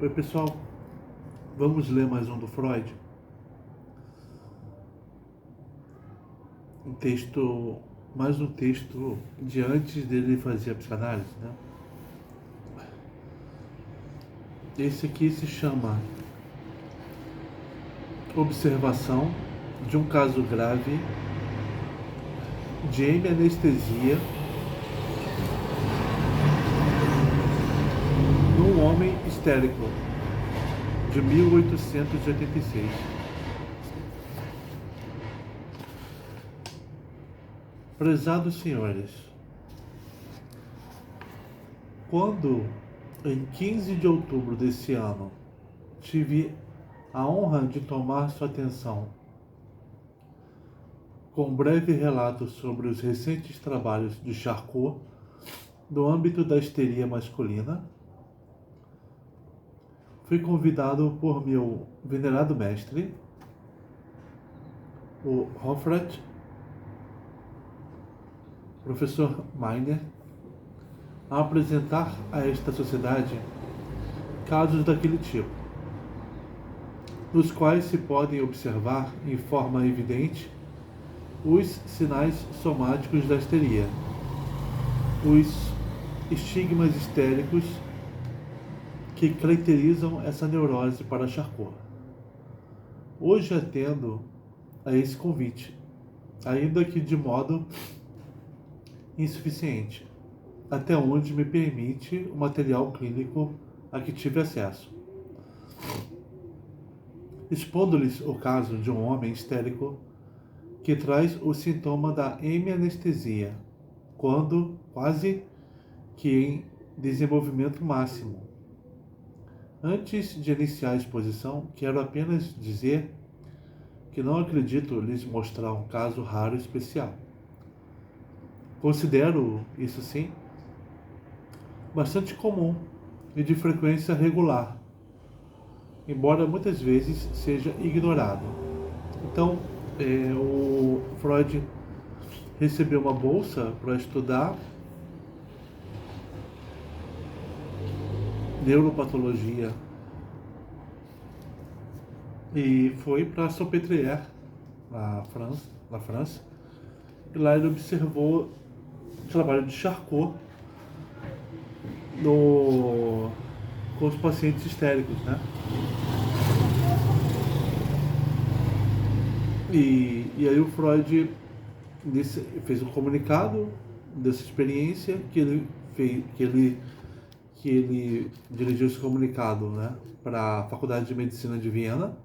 Oi, pessoal, vamos ler mais um do Freud. Mais um texto de antes dele fazer a psicanálise, né? Esse aqui se chama Observação de um caso grave de hemianestesia num homem histérico, de 1886. Prezados senhores, quando em 15 de outubro desse ano tive a honra de tomar sua atenção com um breve relato sobre os recentes trabalhos de Charcot no âmbito da histeria masculina, fui convidado por meu venerado mestre, o Hofrat, professor Miner, a apresentar a esta sociedade casos daquele tipo, nos quais se podem observar em forma evidente os sinais somáticos da histeria, os estigmas histéricos que caracterizam essa neurose para Charcot. Hoje atendo a esse convite, ainda que de modo insuficiente, até onde me permite o material clínico a que tive acesso. Expondo-lhes o caso de um homem histérico que traz o sintoma da hemianestesia, quando quase que em desenvolvimento máximo. Antes de iniciar a exposição, quero apenas dizer que não acredito lhes mostrar um caso raro e especial. Considero isso, sim, bastante comum e de frequência regular, embora muitas vezes seja ignorado. Então, o Freud recebeu uma bolsa para estudar neuropatologia e foi para Salpêtrière, na França, e lá ele observou o trabalho de Charcot com os pacientes histéricos, né? E aí o Freud fez um comunicado dessa experiência que ele dirigiu esse comunicado, né, para a Faculdade de Medicina de Viena.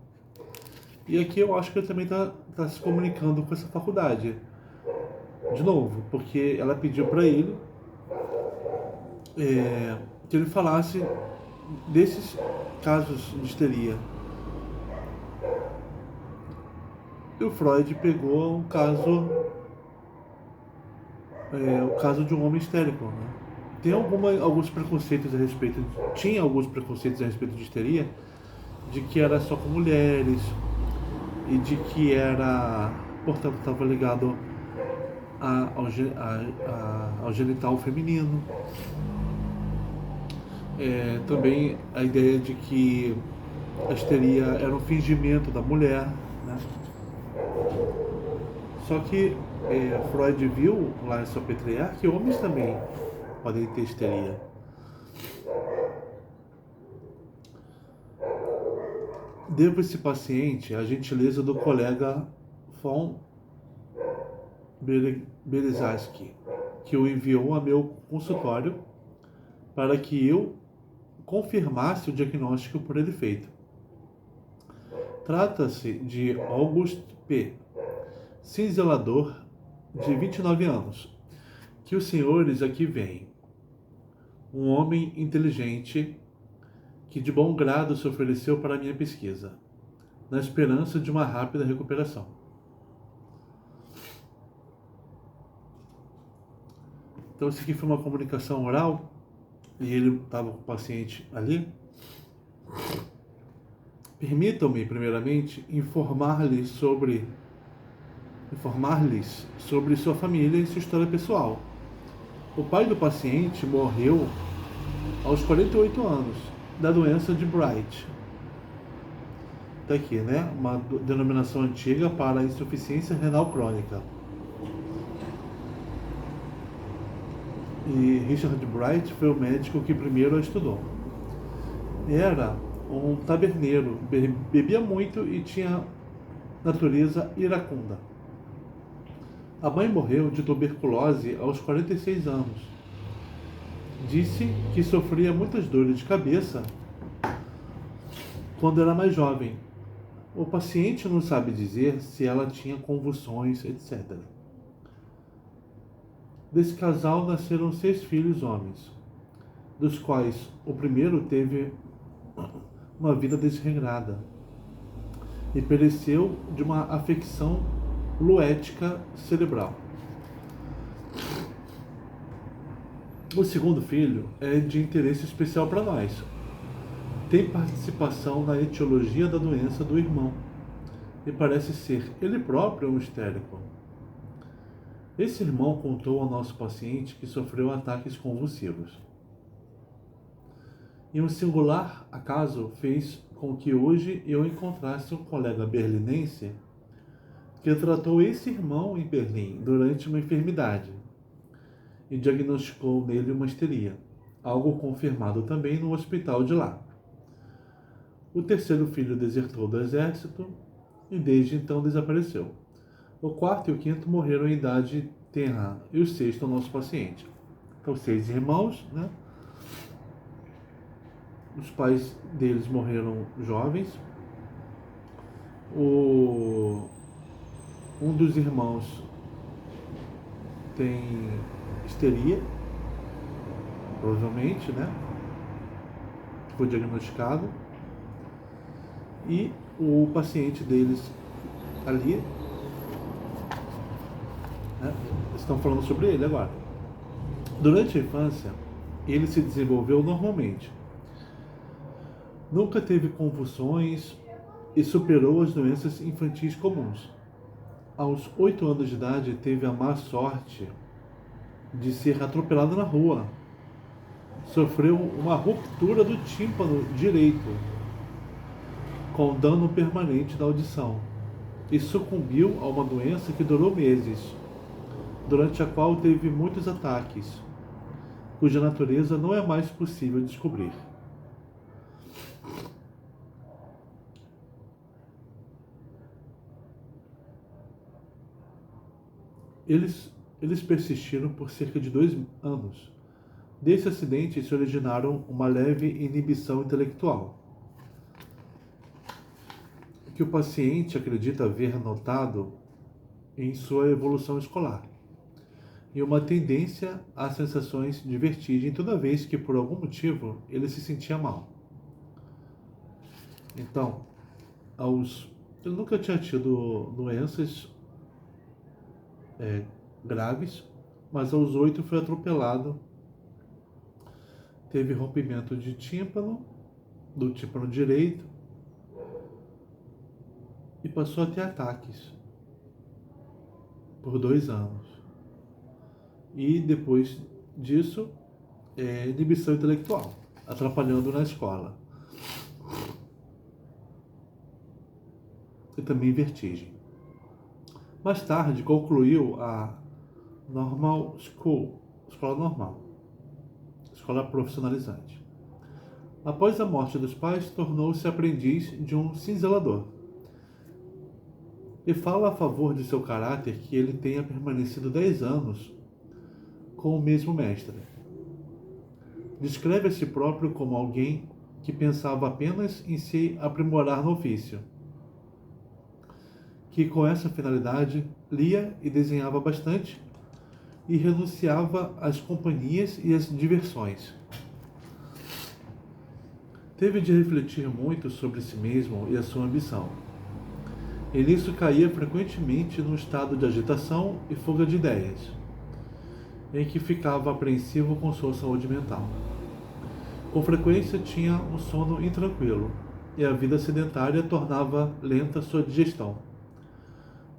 E aqui eu acho que ele também está se comunicando com essa faculdade, de novo, porque ela pediu para ele que ele falasse desses casos de histeria. E o Freud pegou o caso de um homem histérico, né? Tinha alguns preconceitos a respeito de histeria, de que era só com mulheres e de que era, portanto, estava ligado ao genital feminino. Também a ideia de que a histeria era um fingimento da mulher, né? Só que Freud viu lá em Salpêtrière que homens também podem ter histeria. Devo esse paciente a gentileza do colega von Berezovsky, que o enviou a meu consultório para que eu confirmasse o diagnóstico por ele feito. Trata-se de August P., cinzelador de 29 anos, que os senhores aqui veem. Um homem inteligente que de bom grado se ofereceu para a minha pesquisa, na esperança de uma rápida recuperação. Então, isso aqui foi uma comunicação oral, e ele estava com o paciente ali. Permitam-me, primeiramente, informar-lhes sobre sua família e sua história pessoal. O pai do paciente morreu aos 48 anos da doença de Bright. Está aqui, né? Uma denominação antiga para a insuficiência renal crônica. E Richard Bright foi o médico que primeiro a estudou. Era um taberneiro, bebia muito e tinha natureza iracunda. A mãe morreu de tuberculose aos 46 anos. Disse que sofria muitas dores de cabeça quando era mais jovem. O paciente não sabe dizer se ela tinha convulsões, etc. Desse casal nasceram 6 filhos homens, dos quais o primeiro teve uma vida desregrada e pereceu de uma afecção luética cerebral. O segundo filho é de interesse especial para nós. Tem participação na etiologia da doença do irmão e parece ser ele próprio um histérico. Esse irmão contou ao nosso paciente que sofreu ataques convulsivos. E um singular acaso fez com que hoje eu encontrasse um colega berlinense que tratou esse irmão em Berlim durante uma enfermidade e diagnosticou nele uma histeria, algo confirmado também no hospital de lá. O terceiro filho desertou do exército e desde então desapareceu. O quarto e o quinto morreram em idade tenra e o sexto é o nosso paciente. Então, 6 irmãos, né? Os pais deles morreram jovens. Um dos irmãos tem histeria, provavelmente, né? Foi diagnosticado. E o paciente deles ali, né? Estão falando sobre ele agora. Durante a infância, ele se desenvolveu normalmente. Nunca teve convulsões e superou as doenças infantis comuns. Aos 8 anos de idade, teve a má sorte de ser atropelado na rua. Sofreu uma ruptura do tímpano direito, com dano permanente na audição, e sucumbiu a uma doença que durou meses, durante a qual teve muitos ataques, cuja natureza não é mais possível descobrir. Eles persistiram por cerca de 2 anos. Desse acidente se originaram uma leve inibição intelectual, que o paciente acredita haver notado em sua evolução escolar, e uma tendência a sensações de vertigem toda vez que, por algum motivo, ele se sentia mal. Então, ele nunca tinha tido doenças graves, mas aos 8 foi atropelado, teve rompimento de tímpano, do tímpano direito, e passou a ter ataques por 2 anos. E depois disso, inibição intelectual, atrapalhando na escola. E também vertigem. Mais tarde, concluiu a Normal School, escola normal, escola profissionalizante. Após a morte dos pais, tornou-se aprendiz de um cinzelador. E fala a favor de seu caráter que ele tenha permanecido 10 anos com o mesmo mestre. Descreve a si próprio como alguém que pensava apenas em se aprimorar no ofício, que com essa finalidade lia e desenhava bastante e renunciava às companhias e às diversões. Teve de refletir muito sobre si mesmo e a sua ambição. E nisso caía frequentemente num estado de agitação e fuga de ideias, em que ficava apreensivo com sua saúde mental. Com frequência tinha um sono intranquilo, e a vida sedentária tornava lenta sua digestão.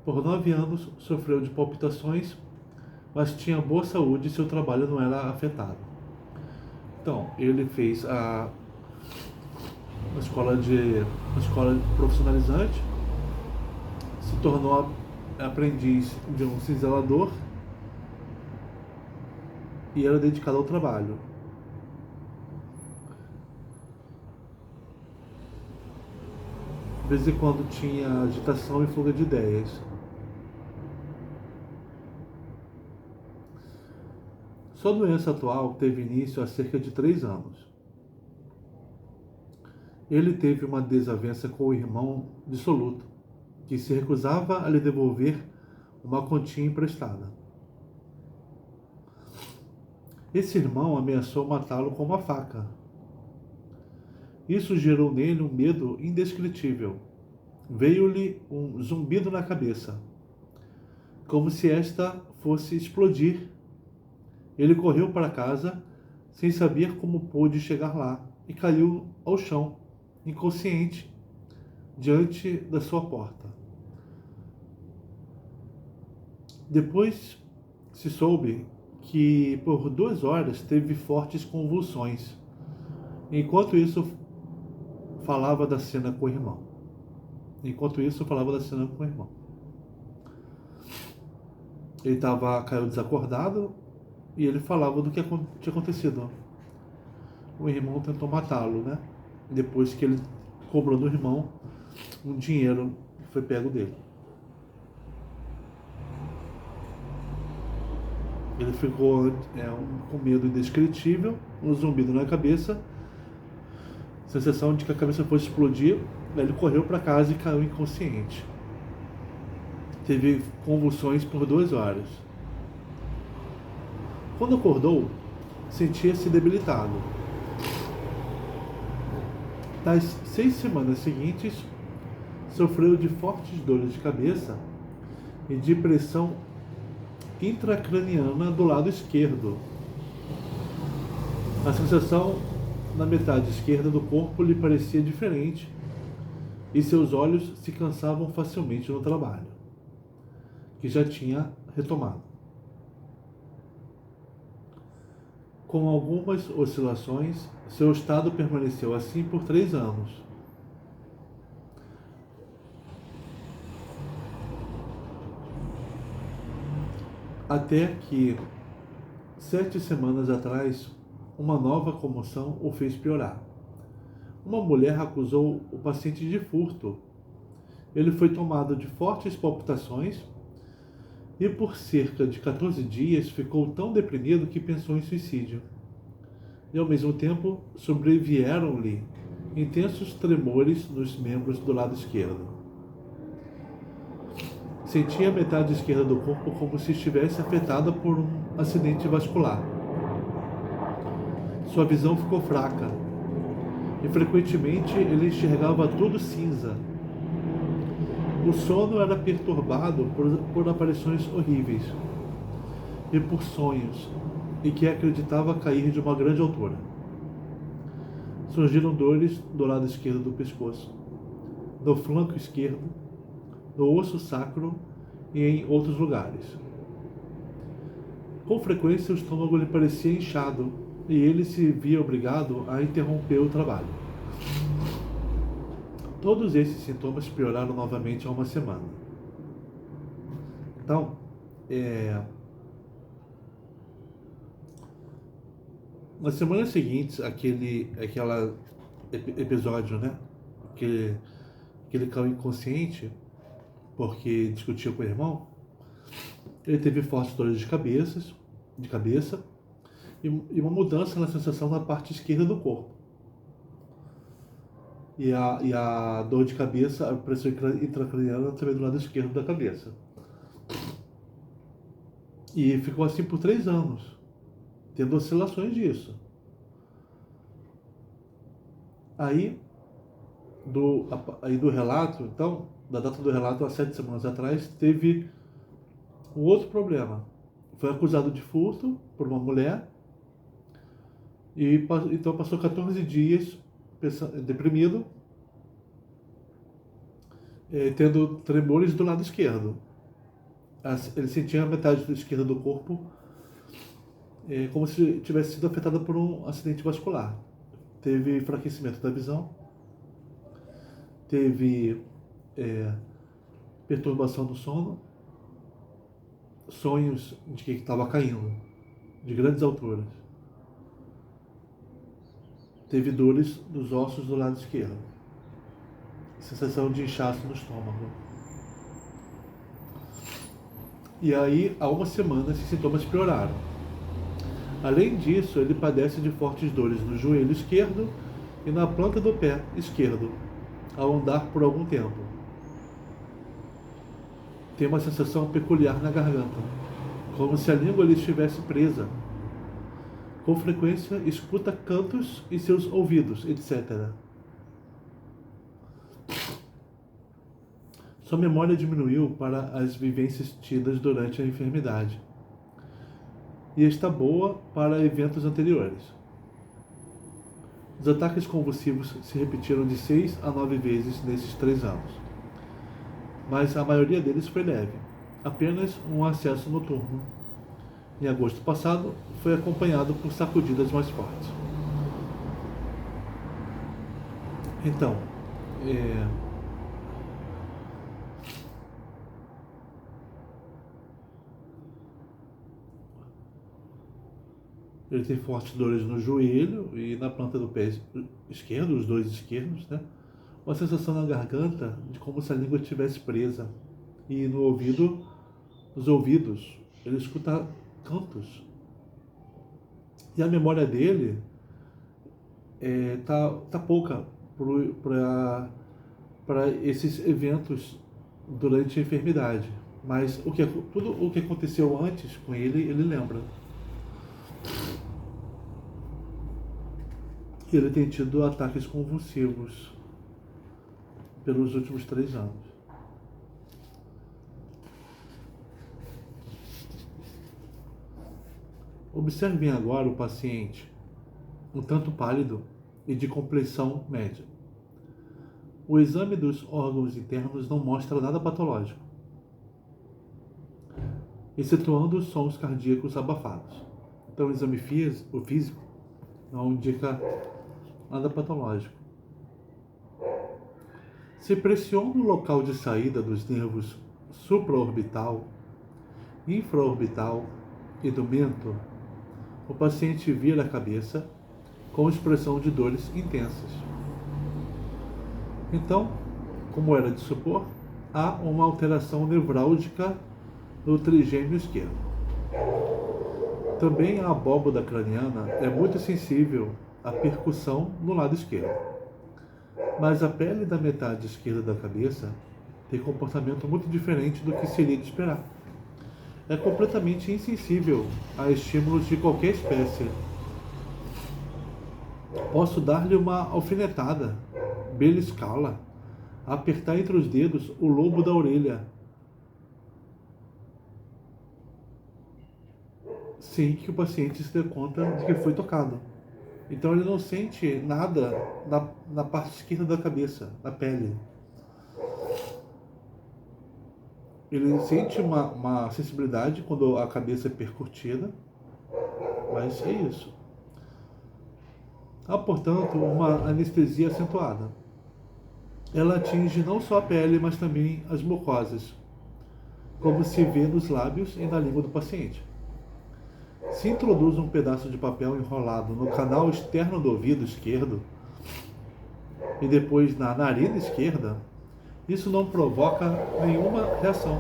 Por 9 anos sofreu de palpitações, mas tinha boa saúde e seu trabalho não era afetado. Então, ele fez uma escola profissionalizante, se tornou aprendiz de um cinzelador e era dedicado ao trabalho. De vez em quando tinha agitação e fuga de ideias. Sua doença atual teve início há cerca de 3 anos. Ele teve uma desavença com o irmão dissoluto, que se recusava a lhe devolver uma quantia emprestada. Esse irmão ameaçou matá-lo com uma faca. Isso gerou nele um medo indescritível. Veio-lhe um zumbido na cabeça, como se esta fosse explodir. Ele correu para casa, sem saber como pôde chegar lá, e caiu ao chão, inconsciente, diante da sua porta. Depois se soube que por 2 horas teve fortes convulsões. Enquanto isso, falava da cena com o irmão. Ele caiu desacordado e ele falava do que tinha acontecido. O irmão tentou matá-lo, né? Depois que ele cobrou do irmão um dinheiro que foi pego dele. Ele ficou com medo indescritível, um zumbido na cabeça, sensação de que a cabeça fosse explodir. Ele correu para casa e caiu inconsciente. Teve convulsões por 2 horas. Quando acordou, sentia-se debilitado. Nas 6 semanas seguintes, sofreu de fortes dores de cabeça e de pressão intracraniana do lado esquerdo. A sensação na metade esquerda do corpo lhe parecia diferente e seus olhos se cansavam facilmente no trabalho, que já tinha retomado. Com algumas oscilações, seu estado permaneceu assim por 3 anos. Até que, 7 semanas atrás, uma nova comoção o fez piorar. Uma mulher acusou o paciente de furto. Ele foi tomado de fortes palpitações e por cerca de 14 dias ficou tão deprimido que pensou em suicídio. E ao mesmo tempo sobrevieram-lhe intensos tremores nos membros do lado esquerdo. Sentia a metade esquerda do corpo como se estivesse afetada por um acidente vascular. Sua visão ficou fraca e frequentemente ele enxergava tudo cinza. O sono era perturbado por aparições horríveis e por sonhos, e que acreditava cair de uma grande altura. Surgiram dores do lado esquerdo do pescoço, no flanco esquerdo, no osso sacro e em outros lugares. Com frequência o estômago lhe parecia inchado e ele se via obrigado a interromper o trabalho. Todos esses sintomas pioraram novamente há uma semana. Então, nas semanas seguintes, aquele episódio, né? Que ele caiu inconsciente porque discutiu com o irmão. Ele teve fortes dores de cabeça e uma mudança na sensação na parte esquerda do corpo. E a dor de cabeça, a pressão intracraniana também do lado esquerdo da cabeça. E ficou assim por 3 anos, tendo oscilações disso. Aí do relato, então, da data do relato há 7 semanas atrás, teve um outro problema. Foi acusado de furto por uma mulher e então passou 14 dias deprimido, tendo tremores do lado esquerdo. Ele sentia a metade esquerda do corpo como se tivesse sido afetada por um acidente vascular. Teve enfraquecimento da visão teve perturbação do sono, sonhos de que estava caindo de grandes alturas. Teve dores nos ossos do lado esquerdo, sensação de inchaço no estômago. E aí, há uma semana, esses sintomas pioraram. Além disso, ele padece de fortes dores no joelho esquerdo e na planta do pé esquerdo, ao andar por algum tempo. Tem uma sensação peculiar na garganta, como se a língua lhe estivesse presa. Com frequência, escuta cantos em seus ouvidos, etc. Sua memória diminuiu para as vivências tidas durante a enfermidade e está boa para eventos anteriores. Os ataques convulsivos se repetiram de 6 a 9 vezes nesses 3 anos, mas a maioria deles foi leve, apenas um acesso noturno. Em agosto passado, foi acompanhado por sacudidas mais fortes. Então, ele tem fortes dores no joelho e na planta do pé esquerdo, os dois esquerdos, né? Uma sensação na garganta de como se a língua estivesse presa. E no ouvido, nos ouvidos, ele escuta cantos. E a memória dele tá pouca para esses eventos durante a enfermidade. Mas tudo o que aconteceu antes com ele lembra. Ele tem tido ataques convulsivos pelos últimos 3 anos. Observem agora o paciente, um tanto pálido e de complexão média. O exame dos órgãos internos não mostra nada patológico, excetuando os sons cardíacos abafados. Então, o exame físico não indica nada patológico. Se pressiona o local de saída dos nervos supraorbital, infraorbital e do mento, o paciente vira a cabeça com expressão de dores intensas. Então, como era de supor, há uma alteração nevrálgica no trigêmeo esquerdo. Também a abóbada craniana é muito sensível à percussão no lado esquerdo. Mas a pele da metade esquerda da cabeça tem comportamento muito diferente do que seria de esperar. É completamente insensível a estímulos de qualquer espécie. Posso dar-lhe uma alfinetada, beliscá-la, apertar entre os dedos o lobo da orelha, sem que o paciente se dê conta de que foi tocado. Então ele não sente nada na parte esquerda da cabeça, na pele. Ele sente uma sensibilidade quando a cabeça é percutida, mas é isso. Há, portanto, uma anestesia acentuada. Ela atinge não só a pele, mas também as mucosas, como se vê nos lábios e na língua do paciente. Se introduz um pedaço de papel enrolado no canal externo do ouvido esquerdo e depois na narina esquerda, isso não provoca nenhuma reação.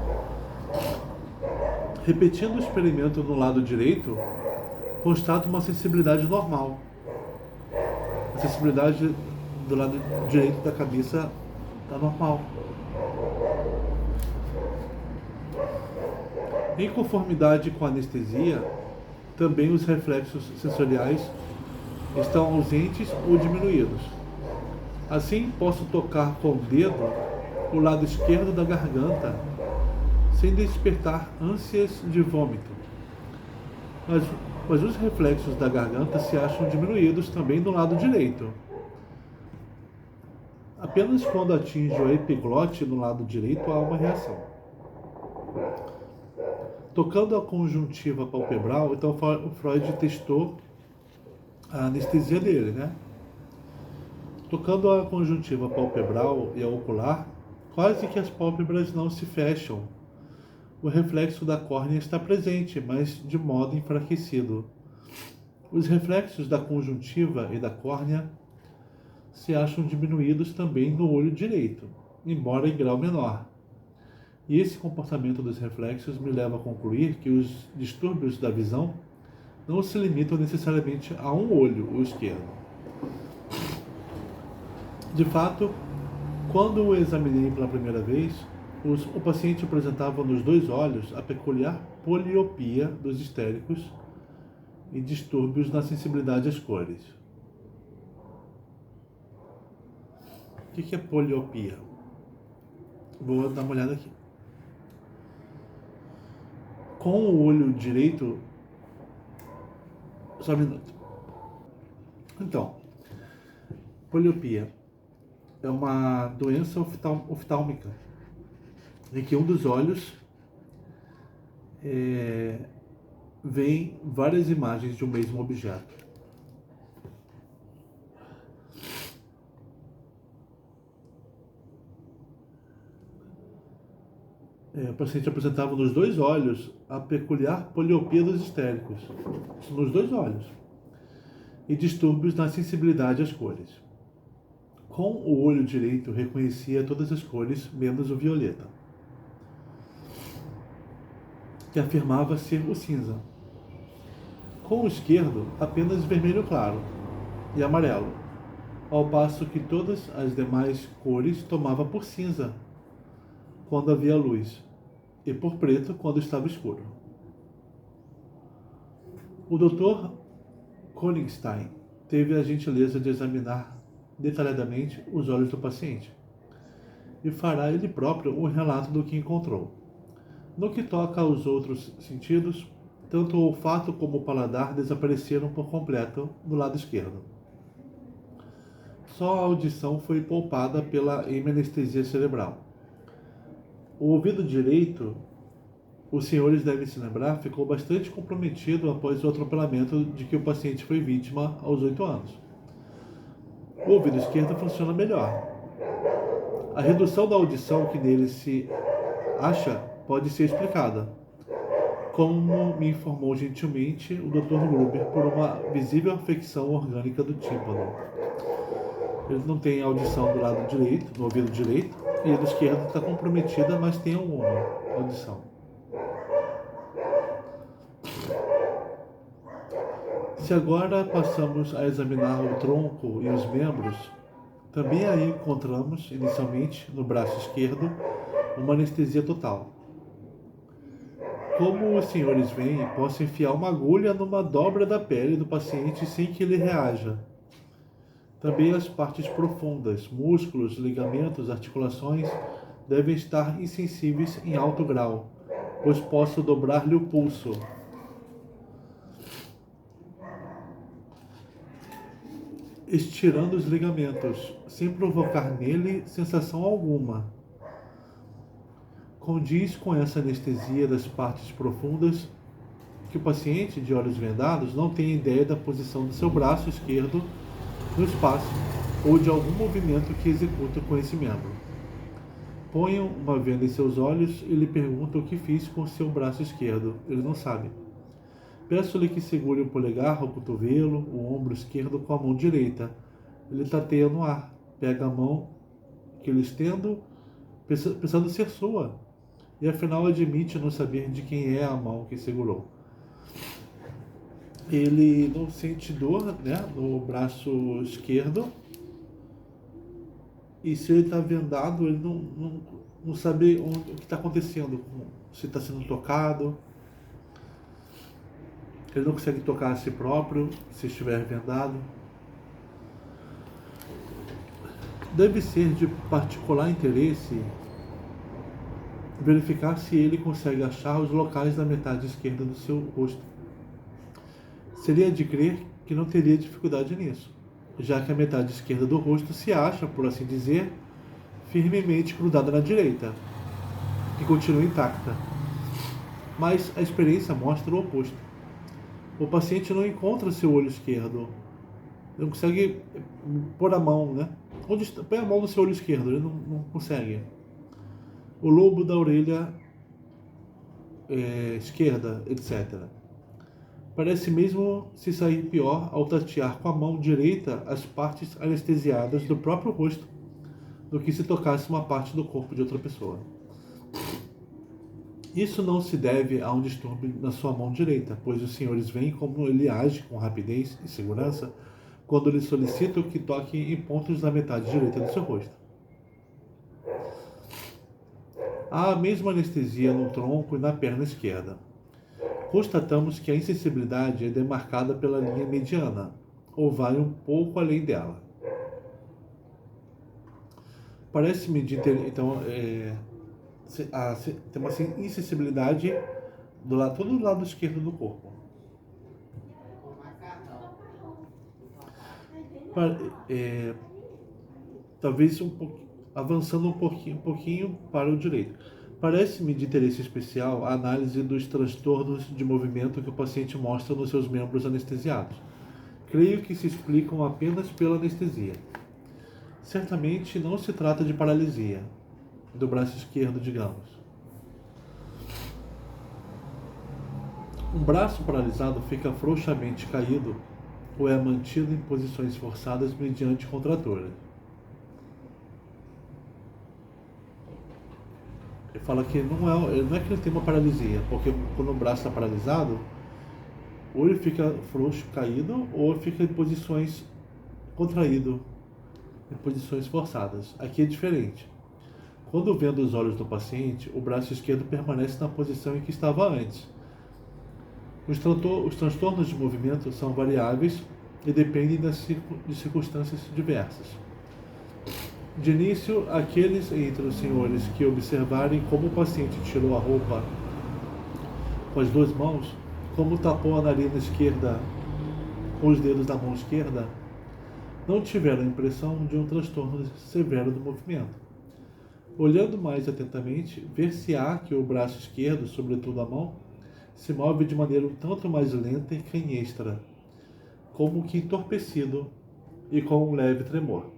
Repetindo o experimento no lado direito, constata uma sensibilidade normal. A sensibilidade do lado direito da cabeça está normal. Em conformidade com a anestesia, também os reflexos sensoriais estão ausentes ou diminuídos. Assim, posso tocar com o dedo o lado esquerdo da garganta sem despertar ânsias de vômito. Mas os reflexos da garganta se acham diminuídos também do lado direito. Apenas quando atinge a epiglote no lado direito há uma reação. Tocando a conjuntiva palpebral, então o Freud testou a anestesia dele, né? Tocando a conjuntiva palpebral e a ocular, quase que as pálpebras não se fecham. O reflexo da córnea está presente, mas de modo enfraquecido. Os reflexos da conjuntiva e da córnea se acham diminuídos também no olho direito, embora em grau menor. E esse comportamento dos reflexos me leva a concluir que os distúrbios da visão não se limitam necessariamente a um olho, o esquerdo. De fato, quando o examinei pela primeira vez, o paciente apresentava nos dois olhos a peculiar poliopia dos histéricos e distúrbios na sensibilidade às cores. O que é poliopia? Vou dar uma olhada aqui. Com o olho direito... Só um minuto. Então, poliopia é uma doença oftálmica em que um dos olhos vem várias imagens de um mesmo objeto. O paciente apresentava nos dois olhos a peculiar poliopia dos histéricos, nos dois olhos, e distúrbios na sensibilidade às cores. Com o olho direito reconhecia todas as cores, menos o violeta, que afirmava ser o cinza. Com o esquerdo, apenas vermelho claro e amarelo, ao passo que todas as demais cores tomava por cinza quando havia luz e por preto quando estava escuro. O Dr. Konigstein teve a gentileza de examinar detalhadamente os olhos do paciente e fará ele próprio um relato do que encontrou. No que toca aos outros sentidos, tanto o olfato como o paladar desapareceram por completo do lado esquerdo. Só a audição foi poupada pela hemanestesia cerebral. O ouvido direito, os senhores devem se lembrar, ficou bastante comprometido após o atropelamento de que o paciente foi vítima aos 8 anos. O ouvido esquerdo funciona melhor. A redução da audição que nele se acha pode ser explicada, como me informou gentilmente o Dr. Gruber, por uma visível afecção orgânica do tímpano. Ele não tem audição do lado direito, no ouvido direito, e a do esquerdo está comprometida, mas tem alguma audição. Se agora passamos a examinar o tronco e os membros, também aí encontramos, inicialmente, no braço esquerdo, uma anestesia total. Como os senhores veem, posso enfiar uma agulha numa dobra da pele do paciente sem que ele reaja. Também as partes profundas, músculos, ligamentos, articulações, devem estar insensíveis em alto grau, pois posso dobrar-lhe o pulso. Estirando os ligamentos, sem provocar nele sensação alguma. Condiz com essa anestesia das partes profundas que o paciente de olhos vendados não tem ideia da posição do seu braço esquerdo no espaço ou de algum movimento que executa com esse membro. Ponho uma venda em seus olhos e lhe pergunto o que fiz com seu braço esquerdo. Ele não sabe. Peço-lhe que segure o polegar, o cotovelo, o ombro esquerdo com a mão direita. Ele tateia no ar. Pega a mão que lhe estendo, pensando ser sua. E afinal admite não saber de quem é a mão que segurou. Ele não sente dor, né, no braço esquerdo. E se ele está vendado, ele não sabe o que está acontecendo. Se está sendo tocado. Ele não consegue tocar a si próprio, se estiver vendado. Deve ser de particular interesse verificar se ele consegue achar os locais da metade esquerda do seu rosto. Seria de crer que não teria dificuldade nisso, já que a metade esquerda do rosto se acha, por assim dizer, firmemente grudada na direita, que continua intacta. Mas a experiência mostra o oposto. O paciente não encontra seu olho esquerdo, não consegue pôr a mão, né, Onde está? Põe a mão no seu olho esquerdo, ele não consegue. O lobo da orelha esquerda, etc. Parece mesmo se sair pior ao tatear com a mão direita as partes anestesiadas do próprio rosto do que se tocasse uma parte do corpo de outra pessoa. Isso não se deve a um distúrbio na sua mão direita, pois os senhores veem como ele age com rapidez e segurança quando lhe solicita que toque em pontos da metade direita do seu rosto. Há a mesma anestesia no tronco e na perna esquerda. Constatamos que a insensibilidade é demarcada pela linha mediana, ou vai um pouco além dela. Parece-me de ter, então, tem uma insensibilidade todo do lado esquerdo do corpo. Talvez avançando um pouquinho para o direito. Parece-me de interesse especial a análise dos transtornos de movimento que o paciente mostra nos seus membros anestesiados. Creio que se explicam apenas pela anestesia. Certamente não se trata de paralisia do braço esquerdo, digamos. Um braço paralisado fica frouxamente caído ou é mantido em posições forçadas mediante contraturas. Ele fala que não é que ele tem uma paralisia, porque quando o braço está paralisado, ou ele fica frouxo, caído, ou fica em posições contraído, em posições forçadas. Aqui é diferente. Quando vendo os olhos do paciente, o braço esquerdo permanece na posição em que estava antes. Os transtornos de movimento são variáveis e dependem de circunstâncias diversas. De início, aqueles entre os senhores que observarem como o paciente tirou a roupa com as duas mãos, como tapou a narina esquerda com os dedos da mão esquerda, não tiveram a impressão de um transtorno severo do movimento. Olhando mais atentamente, ver-se-á que o braço esquerdo, sobretudo a mão, se move de maneira um tanto mais lenta e canhestra, como que entorpecido e com um leve tremor.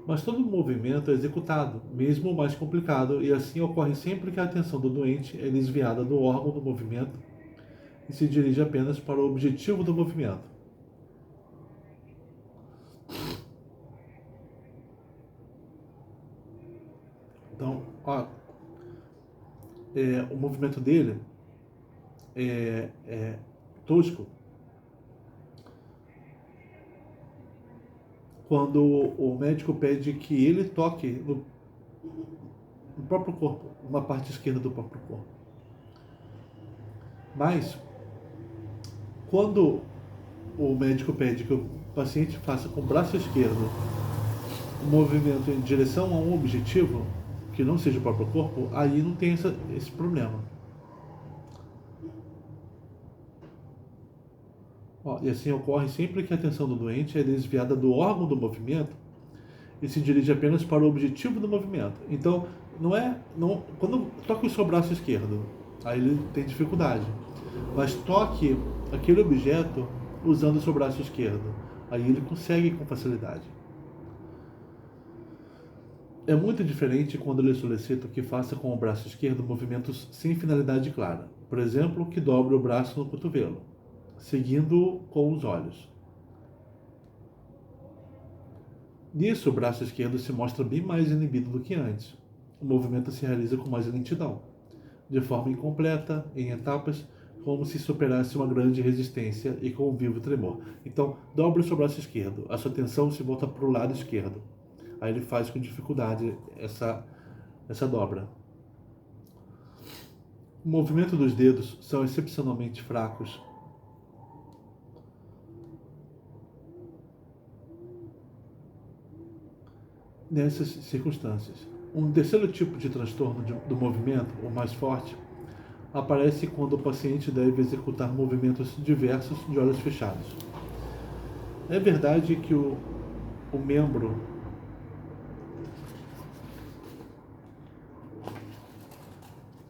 Mas todo o movimento é executado, mesmo o mais complicado, e assim ocorre sempre que a atenção do doente é desviada do órgão do movimento e se dirige apenas para o objetivo do movimento. Então, o movimento dele é tosco quando o médico pede que ele toque no próprio corpo, uma parte esquerda do próprio corpo. Mas, quando o médico pede que o paciente faça com o braço esquerdo um movimento em direção a um objetivo, que não seja o próprio corpo, aí não tem esse problema. E assim ocorre sempre que a atenção do doente é desviada do órgão do movimento e se dirige apenas para o objetivo do movimento. Então, quando toque o seu braço esquerdo, aí ele tem dificuldade. Mas toque aquele objeto usando o seu braço esquerdo, aí ele consegue com facilidade. É muito diferente quando ele solicita que faça com o braço esquerdo movimentos sem finalidade clara. Por exemplo, que dobre o braço no cotovelo, seguindo com os olhos. Nisso, o braço esquerdo se mostra bem mais inibido do que antes. O movimento se realiza com mais lentidão, de forma incompleta, em etapas, como se superasse uma grande resistência e com um vivo tremor. Então, dobre o seu braço esquerdo, a sua atenção se volta para o lado esquerdo. Aí ele faz com dificuldade essa dobra. O movimento dos dedos são excepcionalmente fracos. Nessas circunstâncias. Um terceiro tipo de transtorno do movimento, o mais forte, aparece quando o paciente deve executar movimentos diversos de olhos fechados. É verdade que o membro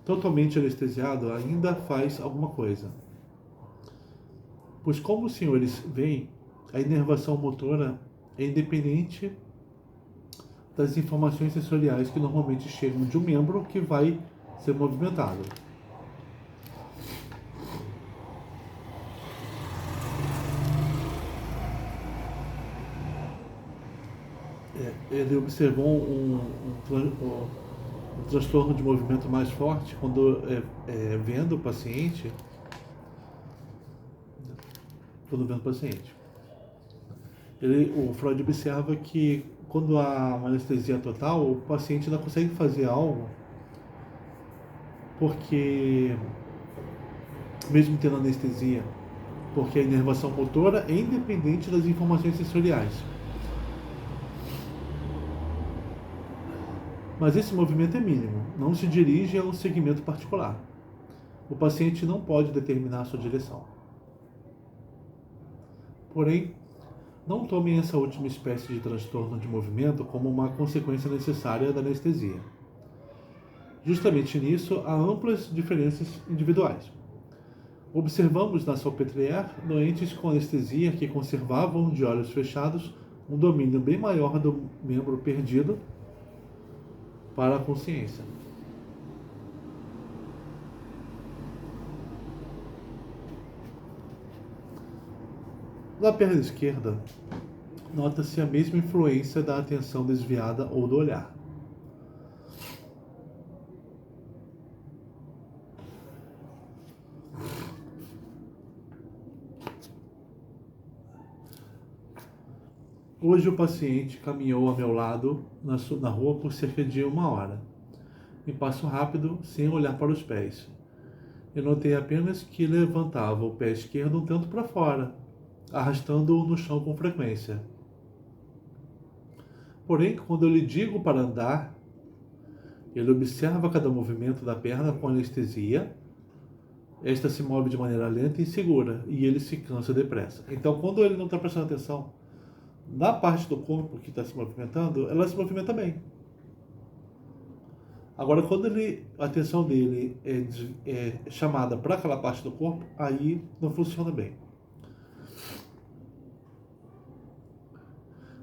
totalmente anestesiado ainda faz alguma coisa. Pois como os senhores veem, a inervação motora é independente das informações sensoriais que normalmente chegam de um membro que vai ser movimentado. Ele observou um transtorno de movimento mais forte vendo o paciente. O Freud observa que quando há uma anestesia total, o paciente não consegue fazer algo porque, mesmo tendo anestesia, porque a inervação motora é independente das informações sensoriais. Mas esse movimento é mínimo, não se dirige a um segmento particular. O paciente não pode determinar a sua direção. Porém, não tomem essa última espécie de transtorno de movimento como uma consequência necessária da anestesia. Justamente nisso, há amplas diferenças individuais. Observamos na Salpêtrière doentes com anestesia que conservavam, de olhos fechados, um domínio bem maior do membro perdido para a consciência. Na perna esquerda, nota-se a mesma influência da atenção desviada ou do olhar. Hoje o paciente caminhou ao meu lado na rua por cerca de 1 hora, em passo rápido, sem olhar para os pés. Eu notei apenas que levantava o pé esquerdo um tanto para fora, arrastando-o no chão com frequência. Porém, quando eu lhe digo para andar, ele observa cada movimento da perna com anestesia. Esta se move de maneira lenta e segura, e ele se cansa depressa. Então, quando ele não está prestando atenção na parte do corpo que está se movimentando, ela se movimenta bem. Agora, quando a atenção dele é chamada para aquela parte do corpo, aí não funciona bem.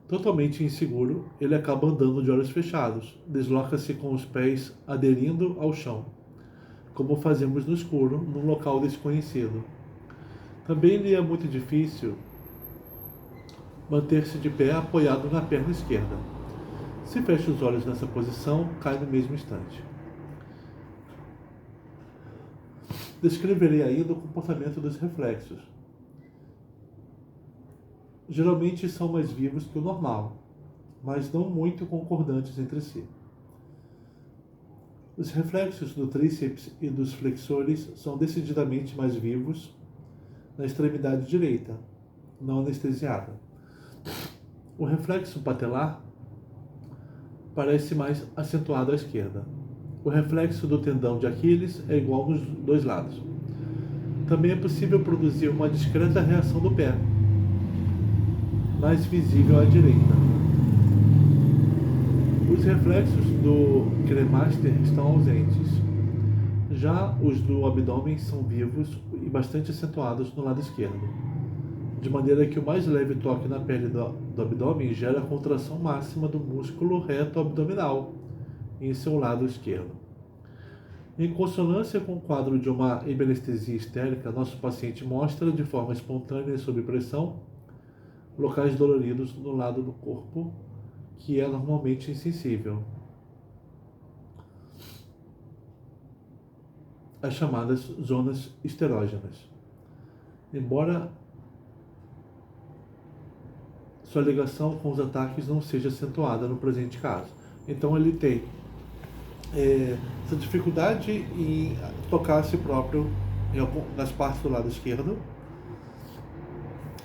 Totalmente inseguro, ele acaba andando de olhos fechados, desloca-se com os pés aderindo ao chão, como fazemos no escuro, num local desconhecido. Também lhe é muito difícil manter-se de pé apoiado na perna esquerda. Se fecha os olhos nessa posição, cai no mesmo instante. Descreverei ainda o comportamento dos reflexos. Geralmente são mais vivos que o normal, mas não muito concordantes entre si. Os reflexos do tríceps e dos flexores são decididamente mais vivos na extremidade direita, não anestesiada. O reflexo patelar parece mais acentuado à esquerda. O reflexo do tendão de Aquiles é igual nos dois lados. Também é possível produzir uma discreta reação do pé, mais visível à direita. Os reflexos do cremaster estão ausentes. Já os do abdômen são vivos e bastante acentuados no lado esquerdo, de maneira que o mais leve toque na pele do abdômen gera a contração máxima do músculo reto abdominal em seu lado esquerdo. Em consonância com o quadro de uma hiperanestesia histérica, nosso paciente mostra de forma espontânea e sob pressão locais doloridos no lado do corpo que é normalmente insensível. As chamadas zonas esterógenas. Embora sua ligação com os ataques não seja acentuada no presente caso. Então ele tem essa dificuldade em tocar a si próprio nas partes do lado esquerdo,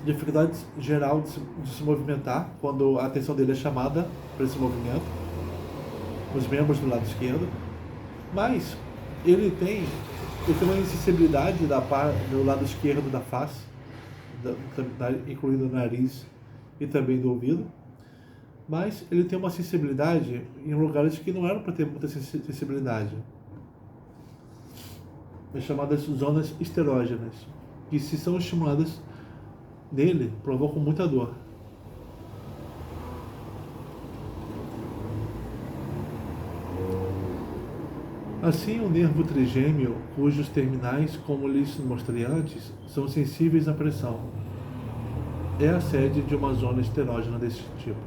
dificuldade geral de se movimentar quando a atenção dele é chamada para esse movimento, os membros do lado esquerdo, mas ele tem uma insensibilidade do lado esquerdo da face, incluindo o nariz e também do ouvido, mas ele tem uma sensibilidade em lugares que não eram para ter muita sensibilidade. As chamadas zonas esterógenas, que se são estimuladas nele, provocam muita dor. Assim, o nervo trigêmeo, cujos terminais, como lhes mostrei antes, são sensíveis à pressão, é a sede de uma zona esterógena desse tipo,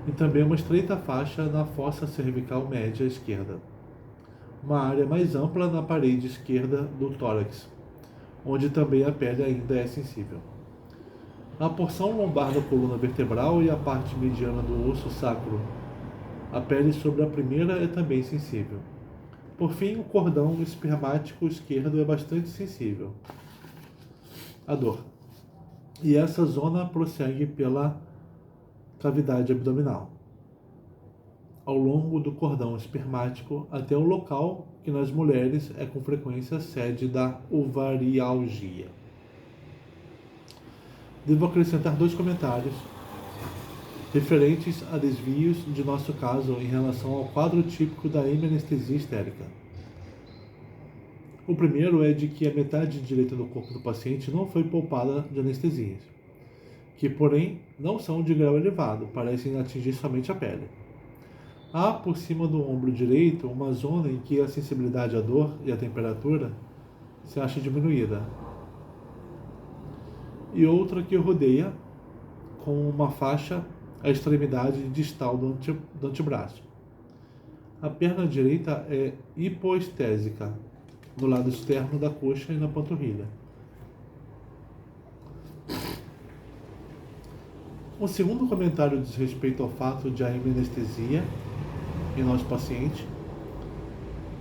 e também uma estreita faixa na fossa cervical média esquerda, uma área mais ampla na parede esquerda do tórax, onde também a pele ainda é sensível. A porção lombar da coluna vertebral e a parte mediana do osso sacro, a pele sobre a primeira é também sensível. Por fim, o cordão espermático esquerdo é bastante sensível à dor. E essa zona prossegue pela cavidade abdominal, ao longo do cordão espermático até o local que nas mulheres é com frequência sede da ovarialgia. Devo acrescentar 2 comentários referentes a desvios de nosso caso em relação ao quadro típico da hemianestesia histérica. O primeiro é de que a metade direita do corpo do paciente não foi poupada de anestesias, que, porém, não são de grau elevado, parecem atingir somente a pele. Há, por cima do ombro direito, uma zona em que a sensibilidade à dor e à temperatura se acha diminuída, e outra que rodeia, com uma faixa, a extremidade distal do antebraço. A perna direita é hipoestésica, no lado externo da coxa e na panturrilha. Um segundo comentário diz respeito ao fato de a hemianestesia em nosso paciente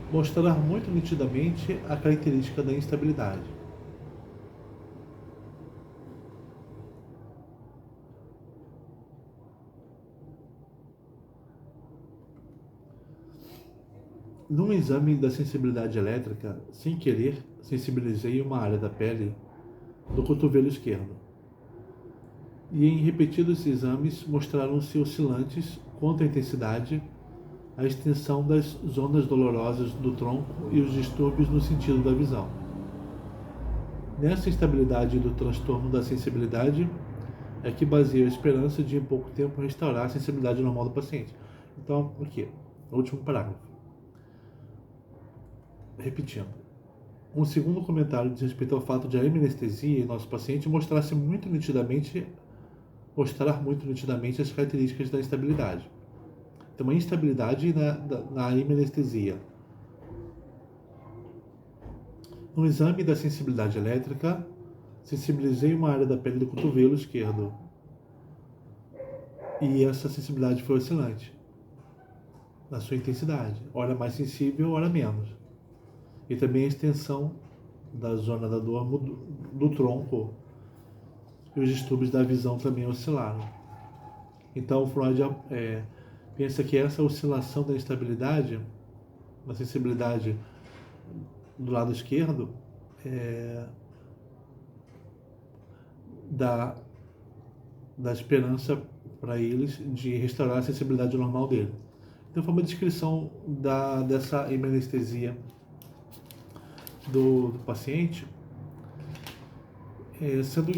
mostrar muito nitidamente a característica da instabilidade. Num exame da sensibilidade elétrica, sem querer, sensibilizei uma área da pele do cotovelo esquerdo. E em repetidos exames mostraram-se oscilantes quanto à intensidade, a extensão das zonas dolorosas do tronco e os distúrbios no sentido da visão. Nessa instabilidade do transtorno da sensibilidade é que baseia a esperança de em pouco tempo restaurar a sensibilidade normal do paciente. Então, o que? O último parágrafo. Repetindo. Um segundo comentário diz respeito ao fato de a hemianestesia em nosso paciente mostrar muito nitidamente as características da instabilidade. Tem uma instabilidade na hemianestesia. No exame da sensibilidade elétrica, sensibilizei uma área da pele do cotovelo esquerdo. E essa sensibilidade foi oscilante na sua intensidade. Ora mais sensível, ora menos. E também a extensão da zona da dor do tronco e os distúrbios da visão também oscilaram. Então, Freud pensa que essa oscilação da instabilidade, da sensibilidade do lado esquerdo, da esperança para eles de restaurar a sensibilidade normal dele. Então, foi uma descrição dessa hemianestesia do paciente, sendo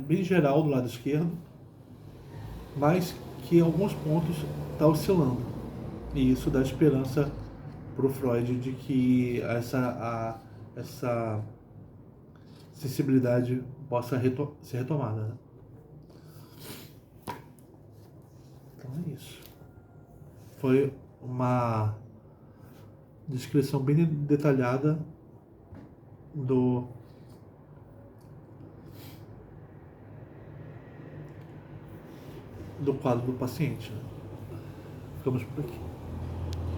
bem geral do lado esquerdo, mas que em alguns pontos está oscilando. E isso dá esperança para o Freud de que essa sensibilidade possa ser retomada. Né? Então é isso. Foi uma descrição bem detalhada do quadro do paciente. Ficamos por aqui.